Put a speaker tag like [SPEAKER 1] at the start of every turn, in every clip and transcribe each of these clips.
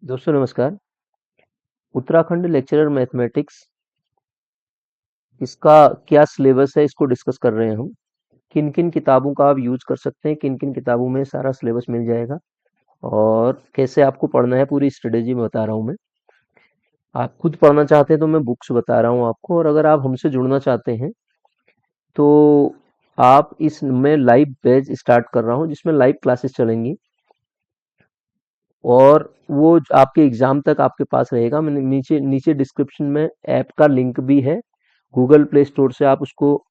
[SPEAKER 1] दोस्तों नमस्कार। Uttarakhand lecturer mathematics इसका क्या सिलेबस है इसको डिस्कस कर रहे हैं हम। किन किन किताबों का आप यूज कर सकते हैं, किन किन किताबों में सारा सिलेबस मिल जाएगा और कैसे आपको पढ़ना है, पूरी स्ट्रेटेजी में बता रहा हूँ मैं। आप खुद पढ़ना चाहते हैं तो मैं बुक्स बता रहा हूँ आपको, और अगर आप हमसे जुड़ना चाहते हैं तो आप इसमें लाइव बैच स्टार्ट कर रहा हूँ जिसमें लाइव क्लासेस चलेंगी और वो आपके एग्जाम तक आपके पास रहेगा। मैंने नीचे नीचे डिस्क्रिप्शन में ऐप का लिंक भी है। गूगल प्ले स्टोर से आप उसको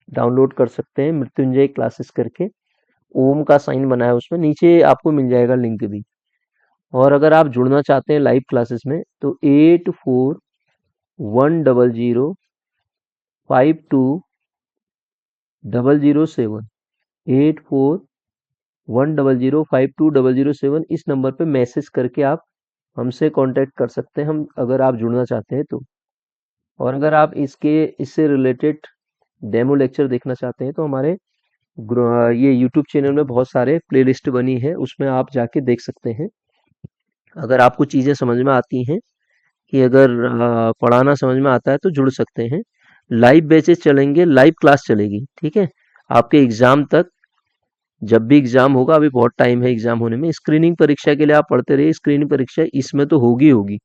[SPEAKER 1] डाउनलोड कर सकते हैं, मृत्युंजय क्लासेस करके ओम का साइन बना है उसमें, नीचे आपको मिल जाएगा लिंक भी। और अगर आप जुड़ना चाहते हैं लाइव क्लासेस में तो 8410052007, 8410052007 इस नंबर पे मैसेज करके आप हमसे कांटेक्ट कर सकते हैं, हम अगर आप जुड़ना चाहते हैं तो। और अगर आप इससे रिलेटेड डेमो लेक्चर देखना चाहते हैं तो हमारे ये यूट्यूब चैनल में बहुत सारे प्लेलिस्ट बनी है, उसमें आप जाके देख सकते हैं। अगर आपको चीज़ें समझ में आती हैं कि अगर पढ़ाना समझ में आता है तो जुड़ सकते हैं। लाइव बैचेस चलेंगे, लाइव क्लास चलेगी, ठीक है, आपके एग्जाम तक। जब भी एग्जाम होगा, अभी बहुत टाइम है एग्जाम होने में, स्क्रीनिंग परीक्षा के लिए आप पढ़ते रहिए। स्क्रीनिंग परीक्षा इसमें तो होगी होगी,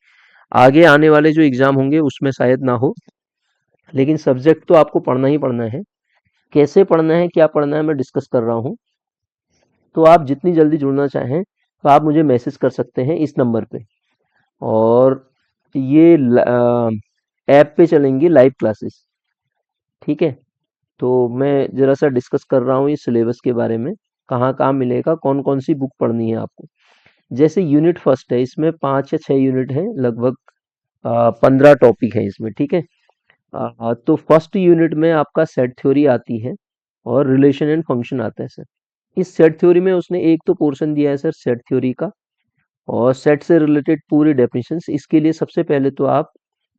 [SPEAKER 1] आगे आने वाले जो एग्जाम होंगे उसमें शायद ना हो, लेकिन सब्जेक्ट तो आपको पढ़ना ही पढ़ना है। कैसे पढ़ना है, क्या पढ़ना है, मैं डिस्कस कर रहा हूँ। तो आप जितनी जल्दी जुड़ना चाहें तो आप मुझे मैसेज कर सकते हैं इस नंबर पे। और ये ऐप पे चलेंगी लाइव क्लासेस, ठीक है। तो मैं जरा सा डिस्कस कर रहा हूँ इस सिलेबस के बारे में, कहाँ कहाँ मिलेगा, कौन कौन सी बुक पढ़नी है आपको। जैसे यूनिट फर्स्ट है, इसमें 5 या 6 यूनिट है, लगभग 15 टॉपिक है इसमें, ठीक है। तो फर्स्ट यूनिट में आपका सेट थ्योरी आती है और रिलेशन एंड फंक्शन आता है सर। इस सेट थ्योरी में उसने एक तो पोर्शन दिया है सर सेट थ्योरी का, और सेट से रिलेटेड पूरी डेफिनेशंस। इसके लिए सबसे पहले तो आप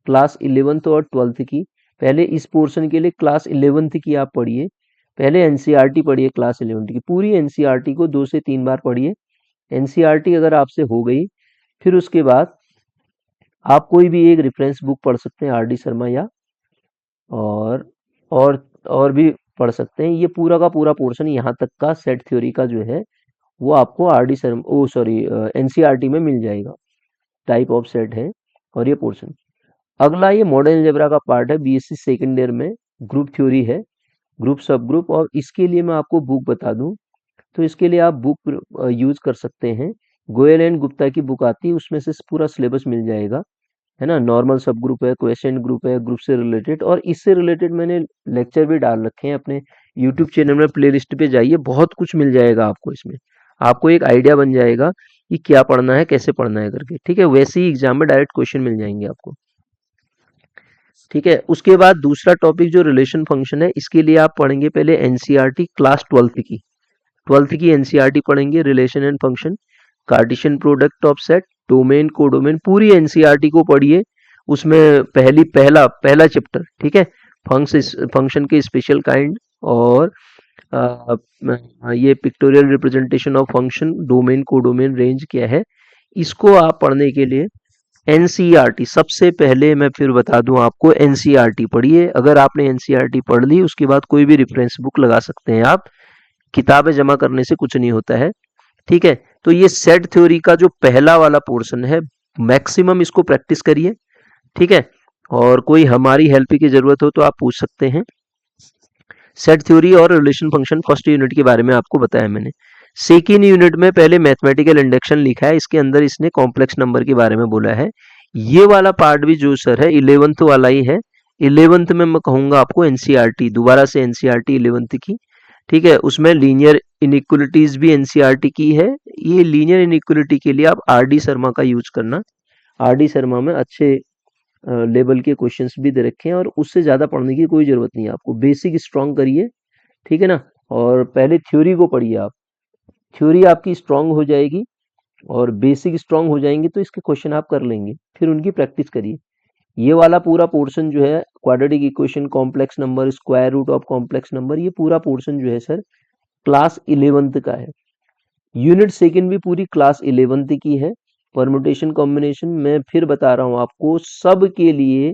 [SPEAKER 1] क्लास 11th और 12th की, पहले इस पोर्शन के लिए क्लास 11th की आप पढ़िए। पहले एनसीईआरटी पढ़िए, क्लास 11th की पूरी एनसीईआरटी को 2 से 3 बार पढ़िए। एनसीईआरटी अगर आपसे हो गई, फिर उसके बाद आप कोई भी एक रेफरेंस बुक पढ़ सकते हैं, आर डी शर्मा या और और और भी पढ़ सकते हैं। ये पूरा का पूरा पोर्शन यहाँ तक का सेट थ्योरी का जो है वो आपको आर डी शर्मा, ओ सॉरी, एनसीईआरटी में मिल जाएगा। टाइप ऑफ सेट है और ये पोर्शन। अगला ये मॉडर्न अलजेब्रा का पार्ट है, बीएससी सेकेंड ईयर में ग्रुप थ्योरी है, ग्रुप सब ग्रुप। और इसके लिए मैं आपको बुक बता दूं तो इसके लिए आप बुक यूज कर सकते हैं। गोयल एंड गुप्ता की बुक आती है, उसमें से पूरा सिलेबस मिल जाएगा, है ना। नॉर्मल सब ग्रुप है, क्वेश्चन ग्रुप है, ग्रुप से रिलेटेड, और इससे रिलेटेड मैंने लेक्चर भी डाल रखे हैं अपने यूट्यूब चैनल में। प्लेलिस्ट पे जाइए, बहुत कुछ मिल जाएगा आपको इसमें। आपको एक आइडिया बन जाएगा कि क्या पढ़ना है, कैसे पढ़ना है करके, ठीक है। वैसे ही एग्जाम में डायरेक्ट क्वेश्चन मिल जाएंगे आपको, ठीक है। उसके बाद दूसरा टॉपिक जो रिलेशन फंक्शन है, इसके लिए आप पढ़ेंगे पहले एनसीईआरटी क्लास 12th की एनसीईआरटी पढ़ेंगे, relation and function, Cartesian product of set, domain codomain, पूरी एनसीईआरटी को पढ़िए। उसमें पहला पहला चैप्टर, ठीक है, फंक्शन के स्पेशल काइंड, और अ, ये pictorial representation of function, domain codomain, range क्या है, इसको आप पढ़ने के लिए एनसीईआरटी सबसे पहले मैं फिर बता दूं आपको, एनसीईआरटी पढ़िए। अगर आपने एनसीईआरटी पढ़ ली, उसके बाद कोई भी रेफरेंस बुक लगा सकते हैं आप, किताबें जमा करने से कुछ नहीं होता है, ठीक है। तो ये सेट थ्योरी का जो पहला वाला पोर्शन है, मैक्सिमम इसको प्रैक्टिस करिए, ठीक है। और कोई हमारी हेल्प की जरूरत हो तो आप पूछ सकते हैं। सेट थ्योरी और रिलेशन फंक्शन फर्स्ट यूनिट के बारे में आपको बताया मैंने। सेकेंड यूनिट में पहले मैथमेटिकल इंडक्शन लिखा है, इसके अंदर इसने कॉम्प्लेक्स नंबर के बारे में बोला है। ये वाला पार्ट भी जो सर है 11th वाला ही है। 11th में मैं कहूंगा आपको एनसीईआरटी, दोबारा से एनसीईआरटी 11th की, ठीक है। उसमें लीनियर इनइक्वलिटीज भी एनसीईआरटी की है। ये लीनियर इनइक्वलिटी के लिए आप आर डी शर्मा का यूज करना। आर डी शर्मा में अच्छे लेवल के क्वेश्चंस भी दे रखे हैं, और उससे ज्यादा पढ़ने की कोई जरूरत नहीं है आपको। बेसिक स्ट्रांग करिए, ठीक है ना। और पहले थ्योरी को पढ़िए आप, थ्योरी आपकी स्ट्रांग हो जाएगी और बेसिक स्ट्रांग हो जाएंगे तो इसके क्वेश्चन आप कर लेंगे, फिर उनकी प्रैक्टिस करिए। ये वाला पूरा पोर्शन जो है, quadratic equation, complex number, square root of complex number, ये पूरा पोर्शन जो है सर क्लास 11th का है। यूनिट सेकंड भी पूरी क्लास 11th की है, परम्यूटेशन कॉम्बिनेशन मैं फिर बता रहा हूँ आपको, सब के लिए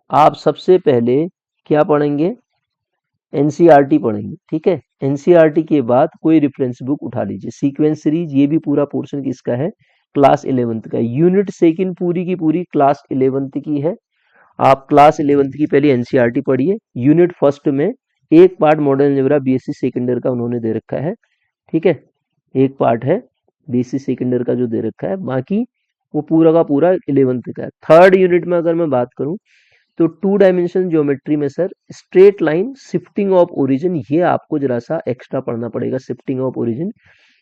[SPEAKER 1] आप सबसे पहले क्या पढ़ेंगे, एनसीईआरटी पढ़ेंगे। ठीक है, एनसीईआरटी के बाद कोई रेफरेंस बुक उठा लीजिए। सीक्वेंस सीरीज ये भी पूरा पोर्शन किसका है, क्लास 11th का। यूनिट सेकंड पूरी की पूरी क्लास 11th की है। आप क्लास 11th की पहले एनसीईआरटी पढ़िए। यूनिट फर्स्ट में एक पार्ट मॉडर्न अलजेब्रा बीएससी सेकेंडर का उन्होंने दे रखा है। ठीक है, एक पार्ट है बीएससी सेकेंडर का जो दे रखा है, बाकी वो पूरा का पूरा 11th का है। थर्ड यूनिट में अगर मैं बात करूं तो 2 डायमेंशन ज्योमेट्री में sir straight line, shifting of origin, ये आपको जरा सा एक्स्ट्रा पढ़ना पड़ेगा। शिफ्टिंग ऑफ ओरिजिन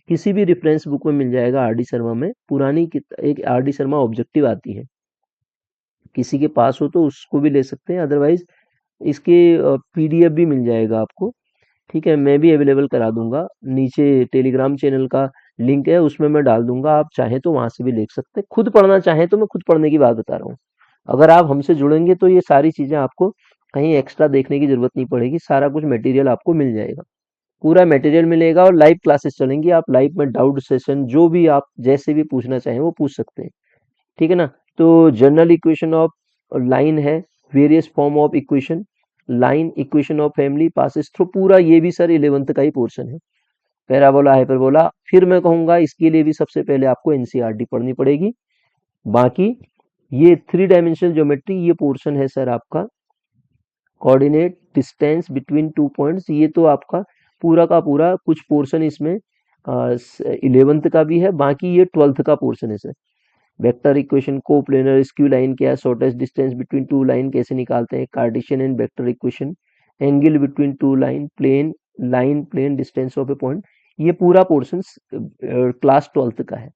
[SPEAKER 1] किसी भी रेफरेंस बुक में मिल जाएगा, आर डी शर्मा में। पुरानी एक आर डी शर्मा ऑब्जेक्टिव आती है, किसी के पास हो तो उसको भी ले सकते हैं, अदरवाइज इसके पीडीएफ भी मिल जाएगा आपको। ठीक है, मैं भी अवेलेबल करा दूंगा, नीचे टेलीग्राम चैनल का लिंक है, उसमें मैं डाल दूंगा, आप चाहें तो वहां से भी देख सकते हैं। खुद पढ़ना चाहें तो मैं खुद पढ़ने की बात बता रहा हूँ। अगर आप हमसे जुड़ेंगे तो ये सारी चीजें आपको कहीं एक्स्ट्रा देखने की जरूरत नहीं पड़ेगी, सारा कुछ मटेरियल आपको मिल जाएगा, पूरा मटेरियल मिलेगा। और लाइव क्लासेस चलेंगी, आप लाइव में डाउट सेशन जो भी आप जैसे भी पूछना चाहें वो पूछ सकते हैं। ठीक है ना। तो जनरल इक्वेशन ऑफ लाइन है, various form of equation, line equation of family passes through, पूरा ये भी सर 11th का ही पोर्शन है। पैराबोला हाइपरबोला फिर मैं कहूंगा इसके लिए भी सबसे पहले आपको एनसीईआरटी पढ़नी पड़ेगी। बाकी ये 3 डायमेंशनल ज्योमेट्री ये पोर्शन है सर आपका, कोऑर्डिनेट डिस्टेंस बिटवीन 2 पॉइंट्स, ये तो आपका पूरा का पूरा कुछ पोर्शन इसमें 11th का भी है, बाकी ये 12th का पोर्शन है sir. Vector equation, coplanar skew line क्या है, shortest distance between two line कैसे निकालते हैं, Cartesian and vector equation, angle between two line, plane line, plane distance of a point, ये पूरा पोर्शन क्लास 12th का है।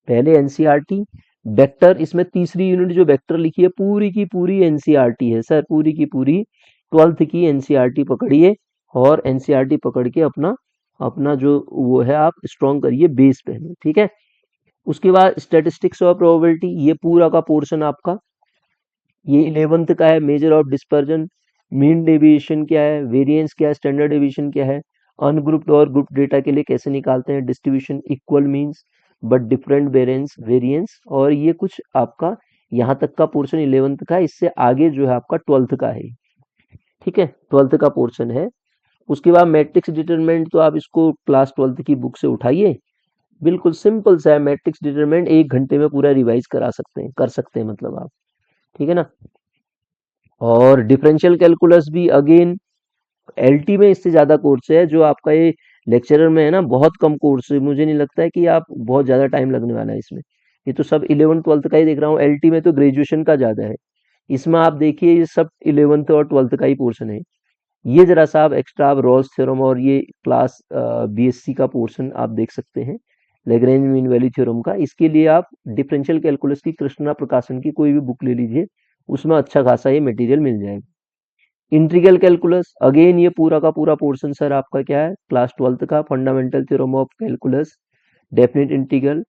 [SPEAKER 1] पहले एनसीईआरटी वेक्टर, इसमें तीसरी यूनिट जो वेक्टर लिखी है पूरी की पूरी एनसीईआरटी है सर, पूरी की पूरी 12th की एनसीईआरटी पकड़िए और एनसीईआरटी पकड़ के अपना अपना जो वो है आप स्ट्रॉन्ग करिए, बेस पहले। ठीक है, उसके बाद स्टैटिस्टिक्स ऑफ प्रोबेबिलिटी, ये पूरा का पोर्शन आपका ये 11th का है। Measure of dispersion, mean deviation क्या है, वेरिएंस क्या है, स्टैंडर्ड डेविएशन क्या है, अनग्रुप्ड और ग्रुप डेटा के लिए कैसे निकालते हैं, distribution equal means but different variance variance, और ये कुछ आपका यहाँ तक का पोर्शन 11th का है। इससे आगे जो है आपका 12th का है। ठीक है, 12th का पोर्शन है। उसके बाद मैट्रिक्स डिटरमिनेंट, तो आप इसको क्लास 12th की बुक से उठाइए, बिल्कुल सिंपल सा है। मैट्रिक्स डिटरमिनेंट 1 घंटे में पूरा रिवाइज करा सकते हैं, कर सकते हैं मतलब आप। ठीक है ना। और डिफरेंशियल कैलकुलस भी अगेन एलटी में इससे ज्यादा कोर्स है, जो आपका ये लेक्चरर में है ना बहुत कम कोर्स है, मुझे नहीं लगता है कि आप बहुत ज्यादा टाइम लगने वाला है इसमें। ये तो सब 11th 12th का ही देख रहा हूँ, एलटी में तो ग्रेजुएशन का ज्यादा है। इसमें आप देखिए ये सब 11th और 12th का ही पोर्शन है। ये जरा सा आप एक्स्ट्रा आप रॉल्स थ्योरम और ये क्लास बीएससी का पोर्शन आप देख सकते हैं, लैग्रेंज मीन वैल्यू थ्योरम का। इसके लिए आप डिफरेंशियल कैलकुलस की कृष्णा प्रकाशन की कोई भी बुक ले लीजिए, उसमें अच्छा खासा ये मटेरियल मिल जाएगा। इंटीग्रल कैलकुलस अगेन ये पूरा का पूरा पोर्शन सर आपका क्या है, क्लास 12th का। Fundamental theorem of calculus, definite integral,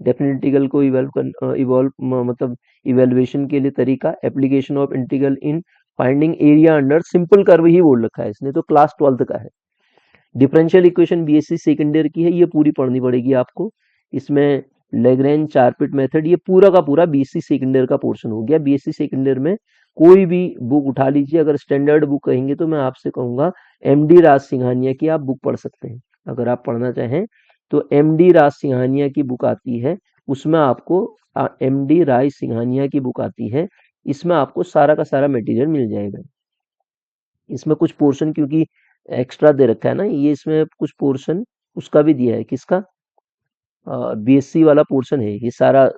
[SPEAKER 1] definite integral को इवॉल्व मतलब इवेल्युएशन के लिए तरीका, application of integral in finding area under simple curve ही बोल रखा है इसने, तो क्लास 12th का है। डिफरेंशियल इक्वेशन बीएससी सेकेंडर की है, ये पूरी पढ़नी पड़ेगी आपको। इसमें लैग्रेंज चारपिट मेथड, ये पूरा का पूरा बीएससी सेकेंडर का पोर्शन हो गया। बीएससी सेकेंडर में कोई भी बुक उठा लीजिए, अगर स्टैंडर्ड बुक कहेंगे तो मैं आपसे कहूंगा एमडी राज सिंघानिया की आप बुक पढ़ सकते हैं। अगर आप पढ़ना चाहें तो एमडी राज सिंघानिया की बुक आती है, उसमें आपको एमडी राज सिंघानिया की बुक आती है, इसमें आपको सारा का सारा मटेरियल मिल जाएगा। इसमें कुछ पोर्शन क्योंकि एक्स्ट्रा दे रखा है ना, ये इसमें कुछ पोर्शन उसका भी दिया है, किसका, बीएससी वाला पोर्शन है ये सारा।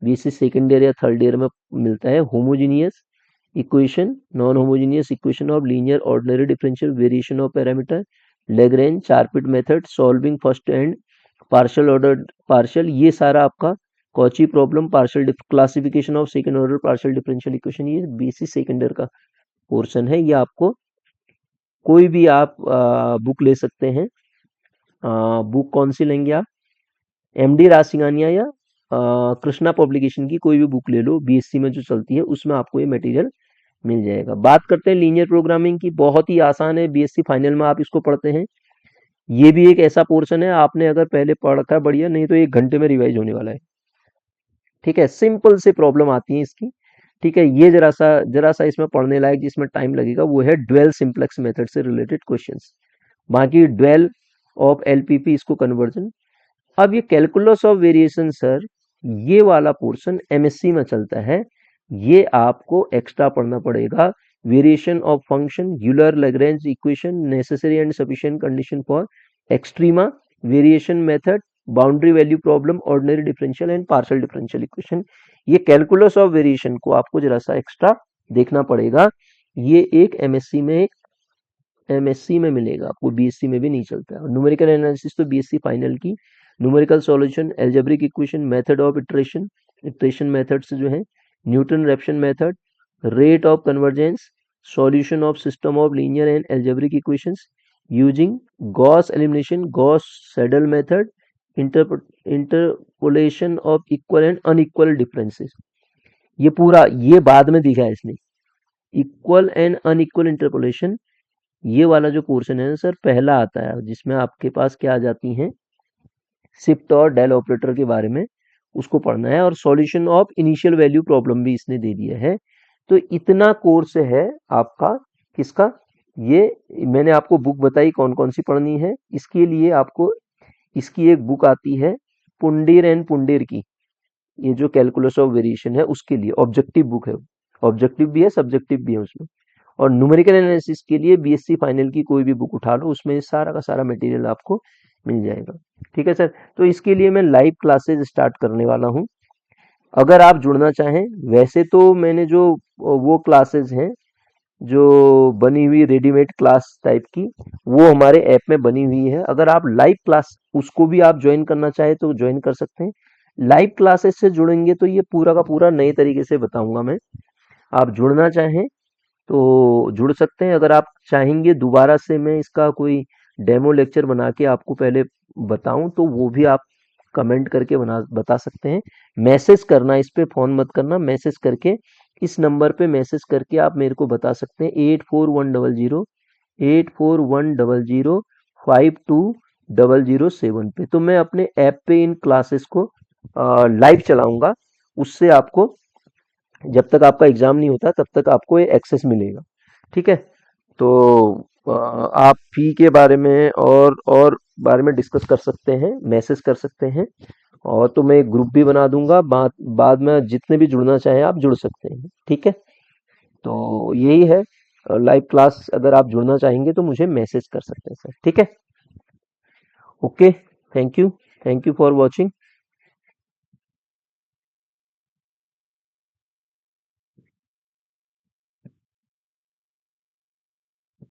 [SPEAKER 1] बीएससी सेकेंड ईयर या थर्ड ईयर में मिलता है। Homogeneous equation, non homogeneous equation of linear ordinary differential, variation of parameter, Lagrange Charpit method, solving first and partial order partial, ये सारा आपका Cauchy problem, partial classification of second order partial differential equation, ये BSc second year का portion है। ये आपको कोई भी आप बुक ले सकते हैं। बुक कौन सी लेंगे आप, एमडी राज सिंघानिया या कृष्णा पब्लिकेशन की कोई भी बुक ले लो, बीएससी में जो चलती है उसमें आपको ये मटेरियल मिल जाएगा। बात करते हैं लीनियर प्रोग्रामिंग की, बहुत ही आसान है, बीएससी फाइनल में आप इसको पढ़ते हैं। ये भी एक ऐसा पोर्शन है, आपने अगर पहले पढ़ रखा है बढ़िया, नहीं तो 1 घंटे में रिवाइज होने वाला है। ठीक है, सिंपल से प्रॉब्लम आती है इसकी। ठीक है, ये जरा सा इसमें पढ़ने लायक जिसमें टाइम लगेगा वो है ड्वेल सिंप्लेक्स मेथड से रिलेटेड क्वेश्चंस। बाकी ड्वेल ऑफ एलपीपी इसको कन्वर्जन। अब ये कैलकुलस ऑफ वेरिएशन सर, ये वाला पोर्शन एमएससी में चलता है, ये आपको एक्स्ट्रा पढ़ना पड़ेगा। Variation of function, Euler Lagrange equation, necessary and sufficient condition for extrema, variation method, boundary value problem, ordinary differential and partial differential equation. ये कैलकुलस ऑफ वेरिएशन को आपको जरा सा एक्स्ट्रा देखना पड़ेगा। ये एक एमएससी में मिलेगा आपको, बीएससी में भी नहीं चलता है। और न्यूमेरिकल एनालिसिस तो बीएससी फाइनल की। Numerical solution, algebraic equation, method of iteration, iteration method से जो है, Newton Raphson method, rate of convergence, solution of system of linear and algebraic equations using Gauss elimination, Gauss Seidel method, interpolation of equal and unequal differences. ये पूरा ये बाद में दिखा है इसने, इक्वल एंड अनइक्वल इंटरपोलेशन। ये वाला जो पोर्शन है ना सर, पहला आता है जिसमें आपके पास क्या आ जाती हैं, शिफ्ट और डेल ऑपरेटर के बारे में, उसको पढ़ना है। और solution of initial value problem भी इसने दे दिया है। तो इतना कोर्स है आपका, किसका, ये मैंने आपको बुक बताई कौन कौन सी पढ़नी है। इसके लिए आपको इसकी एक बुक आती है पुंडेर एंड पुंडेर की, ये जो कैलकुलस ऑफ वेरिएशन है उसके लिए ऑब्जेक्टिव बुक है। ऑब्जेक्टिव भी है, सब्जेक्टिव भी है उसमें। और न्यूमेरिकल एनालिसिस के लिए बीएससी फाइनल की कोई भी बुक उठा लो, उसमें सारा का सारा मटेरियल आपको मिल जाएगा। ठीक है सर, तो इसके लिए मैं लाइव क्लासेस स्टार्ट करने वाला हूँ। अगर आप जुड़ना चाहें, वैसे तो मैंने जो वो क्लासेस हैं जो बनी हुई रेडीमेड क्लास टाइप की, वो हमारे ऐप में बनी हुई है। अगर आप लाइव क्लास उसको भी आप ज्वाइन करना चाहे तो ज्वाइन कर सकते हैं। लाइव क्लासेस से जुड़ेंगे तो ये पूरा का पूरा नए तरीके से बताऊंगा मैं। आप जुड़ना चाहें तो जुड़ सकते हैं। अगर आप चाहेंगे दोबारा से मैं इसका कोई डेमो लेक्चर बना के आपको पहले बताऊं तो वो भी आप कमेंट करके बता सकते हैं। मैसेज करना, इस पे फोन मत करना, मैसेज करके, इस नंबर पे मैसेज करके आप मेरे को बता सकते हैं 8410084100520007 पे। तो मैं अपने ऐप पे इन क्लासेस को लाइव चलाऊंगा, उससे आपको जब तक आपका एग्जाम नहीं होता तब तक आपको ये एक्सेस मिलेगा। ठीक है, तो आप फी के बारे में और बारे में डिस्कस कर सकते हैं, मैसेज कर सकते हैं। और तो मैं एक ग्रुप भी बना दूंगा, बाद में जितने भी जुड़ना चाहें आप जुड़ सकते हैं। ठीक है, तो यही है। लाइव क्लास अगर आप जुड़ना चाहेंगे तो मुझे मैसेज कर सकते हैं सर। ठीक है, okay, thank you for watching.